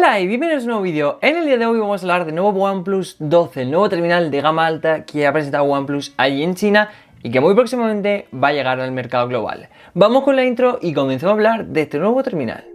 Hola y bienvenidos a un nuevo vídeo. En el día de hoy vamos a hablar del nuevo OnePlus 12, el nuevo terminal de gama alta que ha presentado OnePlus allí en China y que muy próximamente va a llegar al mercado global. Vamos con la intro y comencemos a hablar de este nuevo terminal.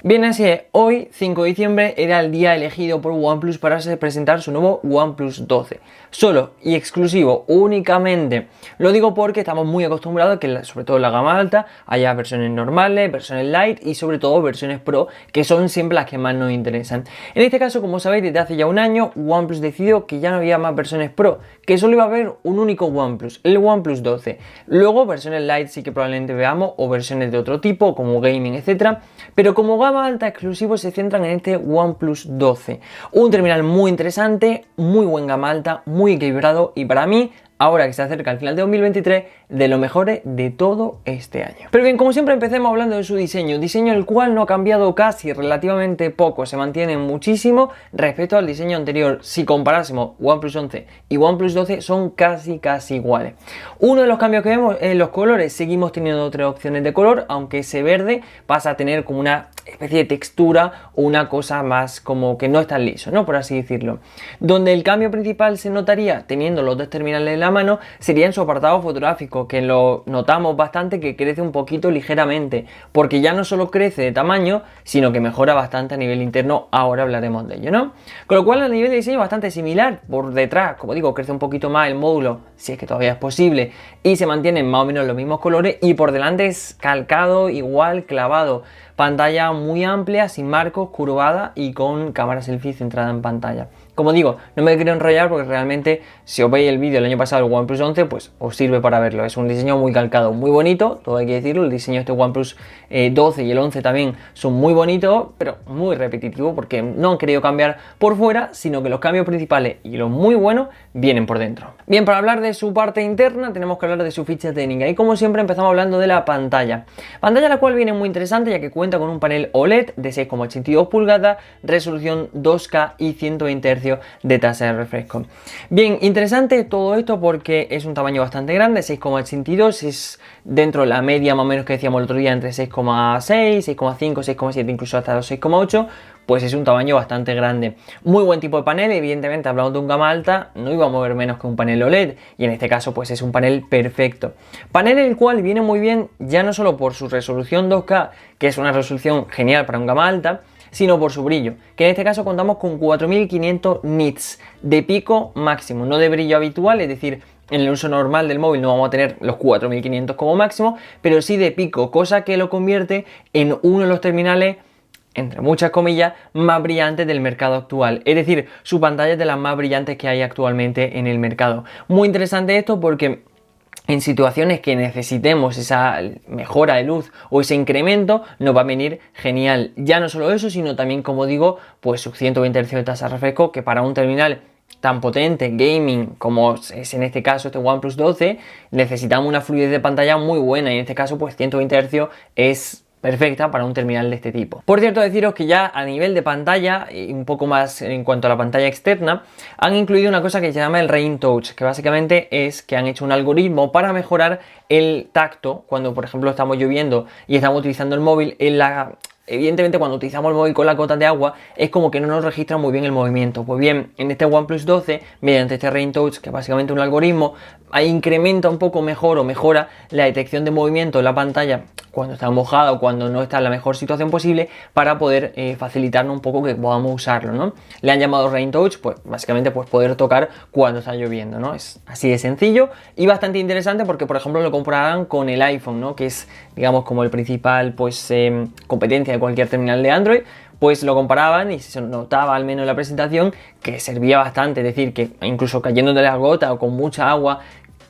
Bien, así es, hoy 5 de diciembre era el día elegido por OnePlus para presentar su nuevo OnePlus 12. Solo y exclusivo, únicamente. Lo digo porque estamos muy acostumbrados a que, sobre todo en la gama alta, haya versiones normales, versiones light y sobre todo versiones Pro, que son siempre las que más nos interesan. En este caso, como sabéis, desde hace ya un año, OnePlus decidió que ya no había más versiones Pro, que solo iba a haber un único OnePlus, el OnePlus 12. Luego, versiones light sí que probablemente veamos, o versiones de otro tipo, como gaming, etc. Pero como gama alta exclusivos se centran en este OnePlus 12. Un terminal muy interesante, muy buen gama alta, muy equilibrado y para mí, ahora que se acerca al final de 2023, de lo mejor de todo este año. Pero bien, como siempre empecemos hablando de su diseño el cual no ha cambiado casi relativamente poco, se mantiene muchísimo respecto al diseño anterior. Si comparásemos OnePlus 11 y OnePlus 12 son casi iguales. Uno de los cambios que vemos en los colores, seguimos teniendo tres opciones de color, aunque ese verde pasa a tener como una especie de textura o una cosa más como que no es tan liso, ¿no? Por así decirlo. Donde el cambio principal se notaría teniendo los dos terminales en la mano sería en su apartado fotográfico, que lo notamos bastante que crece un poquito ligeramente, porque ya no solo crece de tamaño, sino que mejora bastante a nivel interno, ahora hablaremos de ello, ¿no? Con lo cual a nivel de diseño bastante similar, por detrás, como digo, crece un poquito más el módulo, si es que todavía es posible, y se mantienen más o menos los mismos colores, y por delante es calcado, igual, clavado. Pantalla muy amplia, sin marcos, curvada y con cámara selfie centrada en pantalla. Como digo, no me quiero enrollar porque realmente si os veis el vídeo del año pasado del OnePlus 11, pues os sirve para verlo. Es un diseño muy calcado, muy bonito, todo hay que decirlo. El diseño de este OnePlus 12 y el 11 también son muy bonitos, pero muy repetitivos porque no han querido cambiar por fuera, sino que los cambios principales y los muy buenos vienen por dentro. Bien, para hablar de su parte interna tenemos que hablar de su ficha técnica y como siempre empezamos hablando de la pantalla. Pantalla la cual viene muy interesante ya que cuenta con un panel OLED de 6,82 pulgadas, resolución 2K y 120 Hz de tasa de refresco. Bien, interesante todo esto porque es un tamaño bastante grande, 6,82, es dentro de la media más o menos que decíamos el otro día entre 6,6, 6,5, 6,7, incluso hasta los 6,8, pues es un tamaño bastante grande. Muy buen tipo de panel, evidentemente hablando de un gama alta no iba a mover menos que un panel OLED y en este caso pues es un panel perfecto. Panel el cual viene muy bien ya no solo por su resolución 2K, que es una resolución genial para un gama alta, sino por su brillo, que en este caso contamos con 4500 nits de pico máximo, no de brillo habitual, es decir, en el uso normal del móvil no vamos a tener los 4500 como máximo, pero sí de pico, cosa que lo convierte en uno de los terminales, entre muchas comillas, más brillantes del mercado actual. Es decir, su pantalla es de las más brillantes que hay actualmente en el mercado. Muy interesante esto porque en situaciones que necesitemos esa mejora de luz o ese incremento, nos va a venir genial. Ya no solo eso, sino también, como digo, pues sus 120 Hz de tasa de refresco, que para un terminal tan potente, gaming, como es en este caso este OnePlus 12, necesitamos una fluidez de pantalla muy buena y en este caso pues 120 Hz es perfecta para un terminal de este tipo. Por cierto, deciros que ya a nivel de pantalla y un poco más en cuanto a la pantalla externa, han incluido una cosa que se llama el Rain Touch, que básicamente es que han hecho un algoritmo para mejorar el tacto cuando, por ejemplo, estamos lloviendo y estamos utilizando el móvil evidentemente cuando utilizamos el móvil con las gotas de agua es como que no nos registra muy bien el movimiento. Pues bien, en este OnePlus 12, mediante este Rain Touch, que es básicamente un algoritmo, incrementa un poco mejor o mejora la detección de movimiento en la pantalla cuando está mojada o cuando no está en la mejor situación posible para poder facilitarnos un poco que podamos usarlo, ¿no? Le han llamado Rain Touch, pues básicamente pues poder tocar cuando está lloviendo, ¿no? Es así de sencillo y bastante interesante porque, por ejemplo, lo compararán con el iPhone, ¿no? Que es, digamos, como el principal, pues, competencia de cualquier terminal de Android. Pues lo comparaban y se notaba al menos en la presentación que servía bastante, es decir, que incluso cayendo de las gotas o con mucha agua,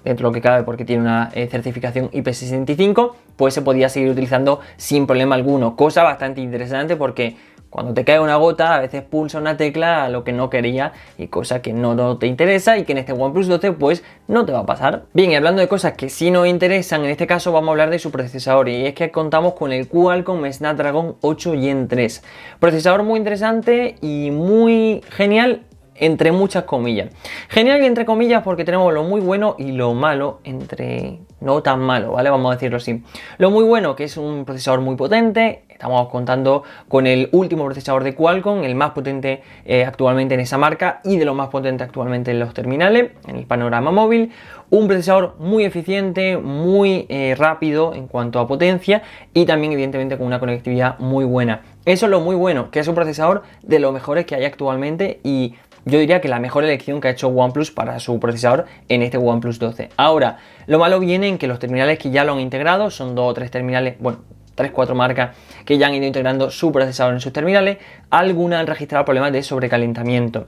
dentro de lo que cabe porque tiene una certificación IP65, pues se podía seguir utilizando sin problema alguno, cosa bastante interesante porque cuando te cae una gota a veces pulsa una tecla a lo que no quería y cosa que no te interesa y que en este OnePlus 12 pues no te va a pasar. Bien, y hablando de cosas que sí nos interesan, en este caso vamos a hablar de su procesador y es que contamos con el Qualcomm Snapdragon 8 Gen 3. Procesador muy interesante y muy genial entre muchas comillas. Genial y entre comillas porque tenemos lo muy bueno y lo malo entre no tan malo, ¿vale? Vamos a decirlo así. Lo muy bueno que es un procesador muy potente, estamos contando con el último procesador de Qualcomm, el más potente actualmente en esa marca y de lo más potente actualmente en los terminales, en el panorama móvil. Un procesador muy eficiente, muy rápido en cuanto a potencia y también evidentemente con una conectividad muy buena. Eso es lo muy bueno, que es un procesador de los mejores que hay actualmente y yo diría que la mejor elección que ha hecho OnePlus para su procesador en este OnePlus 12. Ahora, lo malo viene en que los terminales que ya lo han integrado, son 2 o 3 terminales, bueno, 3-4 marcas que ya han ido integrando su procesador en sus terminales, algunas han registrado problemas de sobrecalentamiento.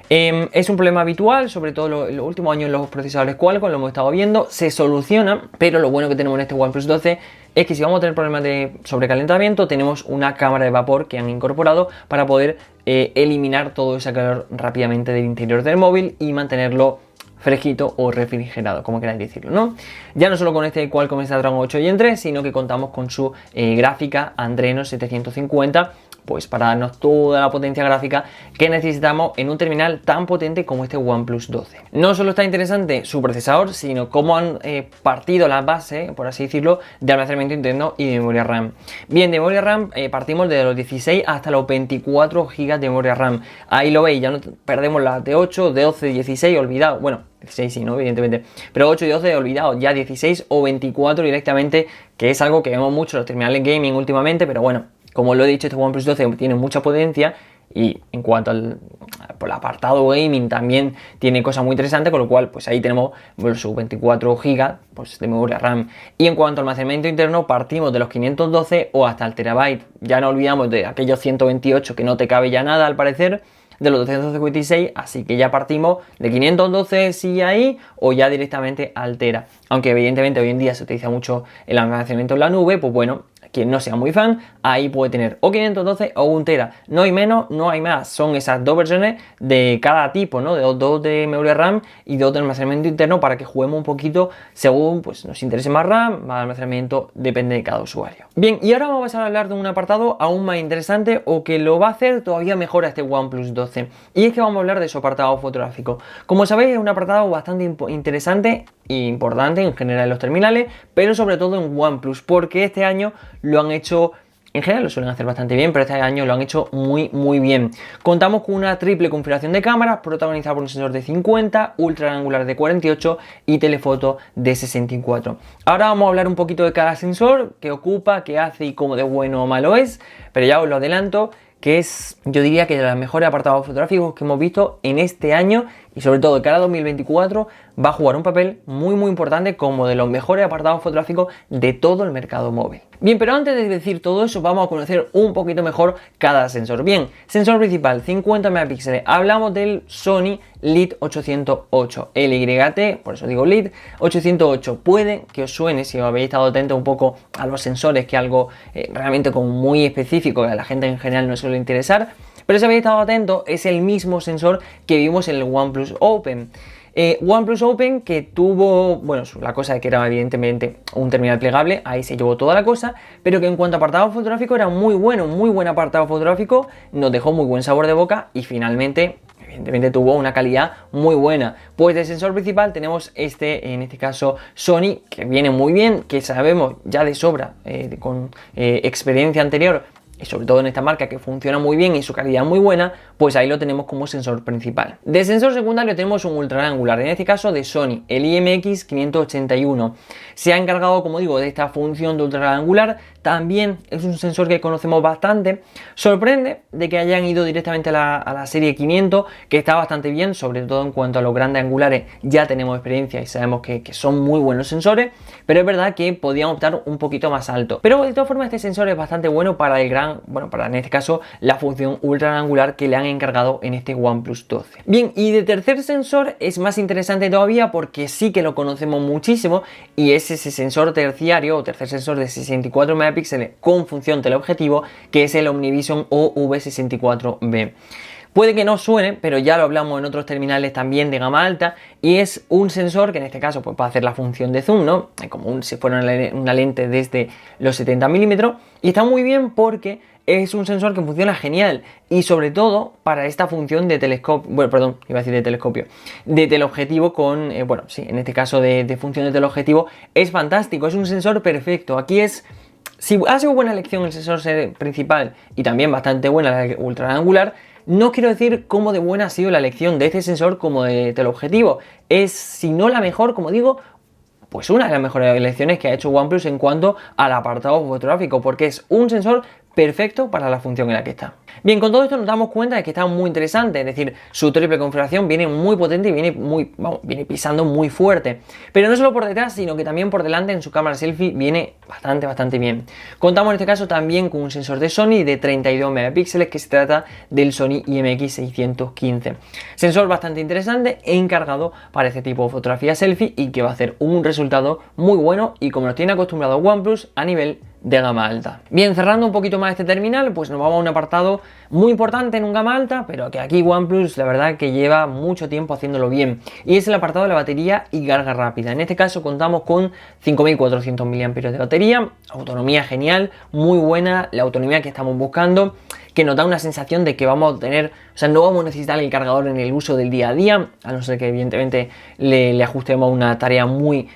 Es un problema habitual, sobre todo en los últimos años en los procesadores Qualcomm, lo hemos estado viendo, se soluciona, pero lo bueno que tenemos en este OnePlus 12 es que si vamos a tener problemas de sobrecalentamiento, tenemos una cámara de vapor que han incorporado para poder eliminar todo ese calor rápidamente del interior del móvil y mantenerlo fresquito o refrigerado, como queráis decirlo, ¿no? Ya no solo con este Qualcomm Snapdragon 8 Gen 3, sino que contamos con su gráfica Adreno 750, pues para darnos toda la potencia gráfica que necesitamos en un terminal tan potente como este OnePlus 12. No solo está interesante su procesador, sino cómo han partido la base, por así decirlo, de almacenamiento interno y de memoria RAM. Bien, de memoria RAM partimos de los 16 hasta los 24 GB de memoria RAM. Ahí lo veis, ya no perdemos las de 8, de 12, 16, olvidado. Bueno, 16 sí, ¿no? Evidentemente. Pero 8 y 12 olvidado, ya 16 o 24 directamente, que es algo que vemos mucho en los terminales gaming últimamente, pero bueno, como lo he dicho, este OnePlus 12 tiene mucha potencia y en cuanto al apartado gaming también tiene cosas muy interesantes, con lo cual pues ahí tenemos sus 24 GB pues, de memoria RAM. Y en cuanto al almacenamiento interno partimos de los 512 o hasta el terabyte. Ya no olvidamos de aquellos 128 que no te cabe ya nada al parecer, de los 256, así que ya partimos de 512 sigue ahí o ya directamente al tera. Aunque evidentemente hoy en día se utiliza mucho el almacenamiento en la nube, pues bueno, quien no sea muy fan, ahí puede tener o 512 o 1 tera. No hay menos, no hay más. Son esas dos versiones de cada tipo, ¿no? De dos de memoria RAM y 2 de almacenamiento interno para que juguemos un poquito según pues, nos interese más RAM, más almacenamiento, depende de cada usuario. Bien, y ahora vamos a pasar a hablar de un apartado aún más interesante o que lo va a hacer todavía mejor a este OnePlus 12. Y es que vamos a hablar de su apartado fotográfico. Como sabéis, es un apartado bastante interesante e importante en general en los terminales, pero sobre todo en OnePlus, porque este año lo han hecho, en general lo suelen hacer bastante bien, pero este año lo han hecho muy bien. Contamos con una triple configuración de cámaras protagonizada por un sensor de 50, ultra gran angular de 48 y telefoto de 64. Ahora vamos a hablar un poquito de cada sensor, qué ocupa, qué hace y cómo de bueno o malo es, pero ya os lo adelanto que es, yo diría que de los mejores apartados fotográficos que hemos visto en este año y sobre todo de cara a 2024 va a jugar un papel muy importante como de los mejores apartados fotográficos de todo el mercado móvil. Bien, pero antes de decir todo eso vamos a conocer un poquito mejor cada sensor. Bien, sensor principal 50 megapíxeles, hablamos del Sony LIT 808 LYT, por eso digo LIT 808. Puede que os suene si os habéis estado atentos un poco a los sensores, que algo realmente como muy específico que a la gente en general no suele interesar, pero si habéis estado atentos es el mismo sensor que vimos en el OnePlus Open. OnePlus Open que tuvo, bueno, la cosa es que era evidentemente un terminal plegable, ahí se llevó toda la cosa, pero que en cuanto a apartado fotográfico era muy bueno, muy buen apartado fotográfico, nos dejó muy buen sabor de boca y finalmente evidentemente tuvo una calidad muy buena. Pues de sensor principal tenemos en este caso Sony, que viene muy bien, que sabemos ya de sobra con experiencia anterior y sobre todo en esta marca que funciona muy bien y su calidad muy buena, pues ahí lo tenemos como sensor principal. De sensor secundario tenemos un ultra gran angular, en este caso de Sony, el IMX581. Se ha encargado, como digo, de esta función de ultra gran angular. También es un sensor que conocemos bastante. Sorprende de que hayan ido directamente a la serie 500, que está bastante bien, sobre todo en cuanto a los grandes angulares. Ya tenemos experiencia y sabemos que son muy buenos sensores, pero es verdad que podían optar un poquito más alto. Pero de todas formas este sensor es bastante bueno para para en este caso la función ultra gran angular que le han encargado en este OnePlus 12. Bien, y de tercer sensor es más interesante todavía porque sí que lo conocemos muchísimo y es ese sensor terciario o tercer sensor de 64 megapíxeles con función teleobjetivo, que es el OmniVision OV64B. Puede que no suene, pero ya lo hablamos en otros terminales también de gama alta, y es un sensor que en este caso pues, va a hacer la función de zoom, ¿no? Como si fuera una lente desde los 70 milímetros, y está muy bien porque es un sensor que funciona genial, y sobre todo para esta función de telescopio, bueno, perdón, iba a decir de telescopio, de teleobjetivo con, bueno, sí, en este caso de función de teleobjetivo, es fantástico, es un sensor perfecto. Aquí es... Si ha sido buena elección el sensor principal y también bastante buena la ultra gran angular, no quiero decir cómo de buena ha sido la elección de este sensor como de teleobjetivo. Es, si no la mejor, como digo, pues una de las mejores elecciones que ha hecho OnePlus en cuanto al apartado fotográfico, porque es un sensor perfecto para la función en la que está. Bien, con todo esto nos damos cuenta de que está muy interesante, es decir, su triple configuración viene muy potente y viene pisando muy fuerte. Pero no solo por detrás, sino que también por delante en su cámara selfie viene bastante bien. Contamos en este caso también con un sensor de Sony de 32 megapíxeles que se trata del Sony IMX615. Sensor bastante interesante, encargado para este tipo de fotografía selfie y que va a hacer un resultado muy bueno y como nos tiene acostumbrado OnePlus a nivel de gama alta. Bien, cerrando un poquito más este terminal, pues nos vamos a un apartado muy importante en un gama alta, pero que aquí OnePlus la verdad que lleva mucho tiempo haciéndolo bien, y es el apartado de la batería y carga rápida. En este caso contamos con 5400 mAh de batería, autonomía genial, muy buena, la autonomía que estamos buscando, que nos da una sensación de que vamos a tener, o sea, no vamos a necesitar el cargador en el uso del día a día, a no ser que evidentemente le ajustemos a una tarea muy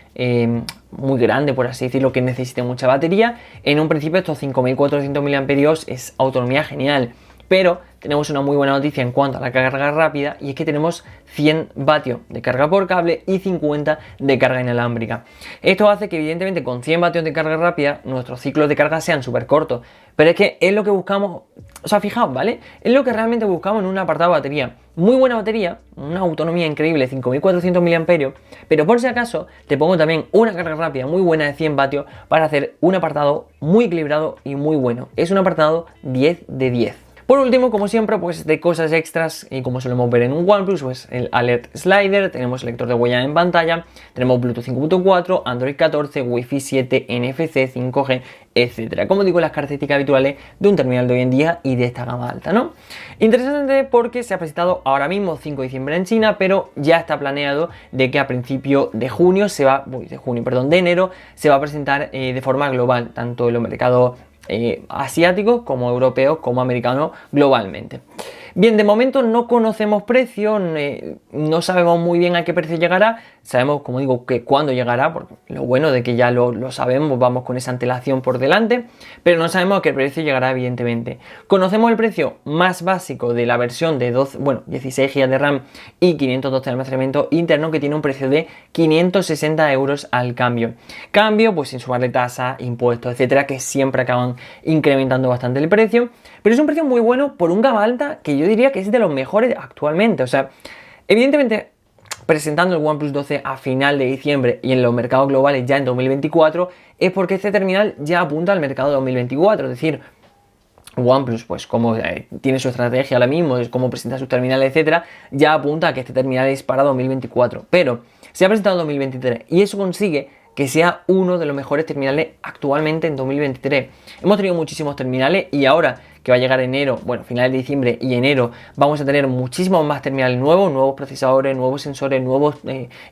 grande, por así decirlo, que necesite mucha batería. En un principio estos 5400 mAh es autonomía genial, pero tenemos una muy buena noticia en cuanto a la carga rápida, y es que tenemos 100 vatios de carga por cable y 50 de carga inalámbrica. Esto hace que evidentemente con 100 vatios de carga rápida nuestros ciclos de carga sean súper cortos, pero es que es lo que buscamos, o sea, fijaos, ¿vale? Es lo que realmente buscamos en un apartado de batería. Muy buena batería, una autonomía increíble, 5400 mAh, pero por si acaso te pongo también una carga rápida muy buena de 100 vatios para hacer un apartado muy equilibrado y muy bueno. Es un apartado 10 de 10. Por último, como siempre, pues de cosas extras, y como solemos ver en un OnePlus, pues el Alert Slider, tenemos el lector de huella en pantalla, tenemos Bluetooth 5.4, Android 14, Wi-Fi 7, NFC, 5G, etcétera. Como digo, las características habituales de un terminal de hoy en día y de esta gama alta, ¿no? Interesante porque se ha presentado ahora mismo 5 de diciembre en China, pero ya está planeado de que a principio de junio de enero se va a presentar de forma global, tanto en los mercados asiáticos como europeos como americanos globalmente. Bien, de momento no conocemos precio, no sabemos muy bien a qué precio llegará, sabemos, como digo, que cuándo llegará, porque lo bueno de que ya lo sabemos, vamos con esa antelación por delante, pero no sabemos a qué precio llegará evidentemente. Conocemos el precio más básico de la versión de 16 GB de RAM y 512 de almacenamiento interno, que tiene un precio de 560 euros al cambio. Cambio, pues sin sumarle tasa, impuestos, etcétera, que siempre acaban incrementando bastante el precio, pero es un precio muy bueno por un gama alta que yo diría que es de los mejores actualmente. O sea, evidentemente presentando el OnePlus 12 a final de diciembre y en los mercados globales ya en 2024 es porque este terminal ya apunta al mercado de 2024, es decir, OnePlus, pues como tiene su estrategia ahora mismo, es cómo presenta sus terminales, etcétera, ya apunta a que este terminal es para 2024, pero se ha presentado en 2023 y eso consigue que sea uno de los mejores terminales actualmente en 2023. Hemos tenido muchísimos terminales y ahora que va a llegar enero, bueno, finales de diciembre y enero, vamos a tener muchísimos más terminales nuevos procesadores, nuevos sensores, nuevas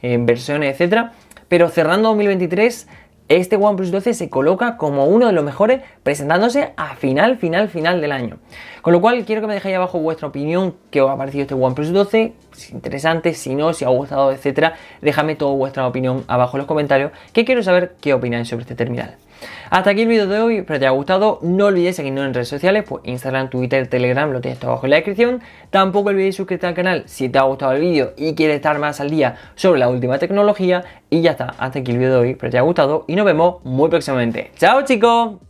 versiones, etcétera. Pero cerrando 2023, este OnePlus 12 se coloca como uno de los mejores, presentándose a final del año. Con lo cual quiero que me dejéis abajo vuestra opinión, qué os ha parecido este OnePlus 12, si es interesante, si no, si os ha gustado, etcétera. Dejadme toda vuestra opinión abajo en los comentarios, que quiero saber qué opináis sobre este terminal. Hasta aquí el vídeo de hoy, espero que te haya gustado. No olvidéis seguirnos en redes sociales, pues Instagram, Twitter, Telegram, lo tienes todo abajo en la descripción. Tampoco olvidéis suscribirte al canal si te ha gustado el vídeo y quieres estar más al día sobre la última tecnología. Y ya está, hasta aquí el vídeo de hoy, espero que te haya gustado y nos vemos muy próximamente. ¡Chao, chicos!